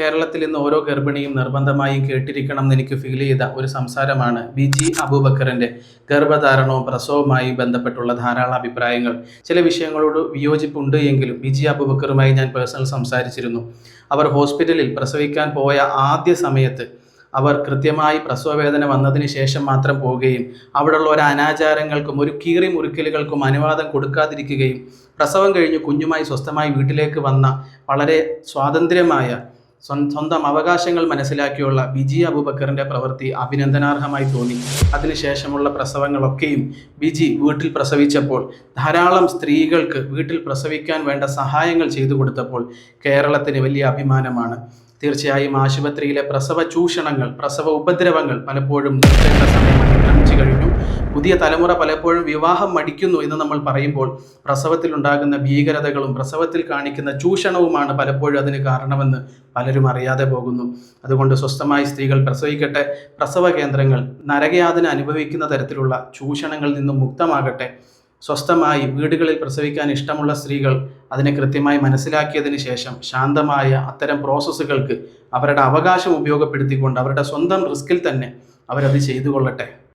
കേരളത്തിൽ ഇന്ന് ഓരോ ഗർഭിണിയും നിർബന്ധമായും കേട്ടിരിക്കണം എന്ന് എനിക്ക് ഫീൽ ചെയ്ത ഒരു സംസാരമാണ് ബിജി അബൂബക്കറിൻ്റെ ഗർഭധാരണവും പ്രസവവുമായി ബന്ധപ്പെട്ടുള്ള ധാരാളം അഭിപ്രായങ്ങൾ. ചില വിഷയങ്ങളോട് വിയോജിപ്പുണ്ട് എങ്കിലും ബിജി അബൂബക്കറുമായി ഞാൻ പേഴ്സണൽ സംസാരിച്ചിരുന്നു. അവർ ഹോസ്പിറ്റലിൽ പ്രസവിക്കാൻ പോയ ആദ്യ സമയത്ത് അവർ കൃത്യമായി പ്രസവവേദന വന്നതിന് ശേഷം മാത്രം പോവുകയും അവിടെയുള്ള ഒരു അനാചാരങ്ങൾക്കും ഒരു കീറി മുറിക്കലുകൾക്കും അനുവാദം കൊടുക്കാതിരിക്കുകയും പ്രസവം കഴിഞ്ഞ് കുഞ്ഞുമായി സ്വസ്ഥമായി വീട്ടിലേക്ക് വന്ന വളരെ സ്വാതന്ത്ര്യമായ സ്വന്തം അവകാശങ്ങൾ മനസ്സിലാക്കിയുള്ള ബിജി അബൂബക്കറിൻ്റെ പ്രവൃത്തി അഭിനന്ദനാർഹമായി തോന്നി. അതിനുശേഷമുള്ള പ്രസവങ്ങളൊക്കെയും ബിജി വീട്ടിൽ പ്രസവിച്ചപ്പോൾ ധാരാളം സ്ത്രീകൾക്ക് വീട്ടിൽ പ്രസവിക്കാൻ വേണ്ട സഹായങ്ങൾ ചെയ്തു കൊടുത്തപ്പോൾ കേരളത്തിന് വലിയ അഭിമാനമാണ്. തീർച്ചയായും ആശുപത്രിയിലെ പ്രസവ ചൂഷണങ്ങൾ, പ്രസവ ഉപദ്രവങ്ങൾ പലപ്പോഴും നിർത്തേണ്ട സമയം അതിക്രമിച്ചു കഴിഞ്ഞു. പുതിയ തലമുറ പലപ്പോഴും വിവാഹം മടിക്കുന്നു എന്ന് നമ്മൾ പറയുമ്പോൾ പ്രസവത്തിലുണ്ടാകുന്ന ഭീകരതകളും പ്രസവത്തിൽ കാണിക്കുന്ന ചൂഷണവുമാണ് പലപ്പോഴും അതിന് കാരണമെന്ന് പലരും അറിയാതെ പോകുന്നു. അതുകൊണ്ട് സ്വസ്ഥമായി സ്ത്രീകൾ പ്രസവിക്കട്ടെ. പ്രസവ കേന്ദ്രങ്ങൾ നരകയാതന അനുഭവിക്കുന്ന തരത്തിലുള്ള ചൂഷണങ്ങളിൽ നിന്നും മുക്തമാകട്ടെ. സ്വസ്ഥമായി വീടുകളിൽ പ്രസവിക്കാൻ ഇഷ്ടമുള്ള സ്ത്രീകൾ അതിനെ കൃത്യമായി മനസ്സിലാക്കിയതിന് ശേഷം ശാന്തമായ അത്തരം പ്രോസസ്സുകൾക്ക് അവരുടെ അവകാശം ഉപയോഗപ്പെടുത്തിക്കൊണ്ട് അവരുടെ സ്വന്തം റിസ്കിൽ തന്നെ അവരത് ചെയ്തു കൊള്ളട്ടെ.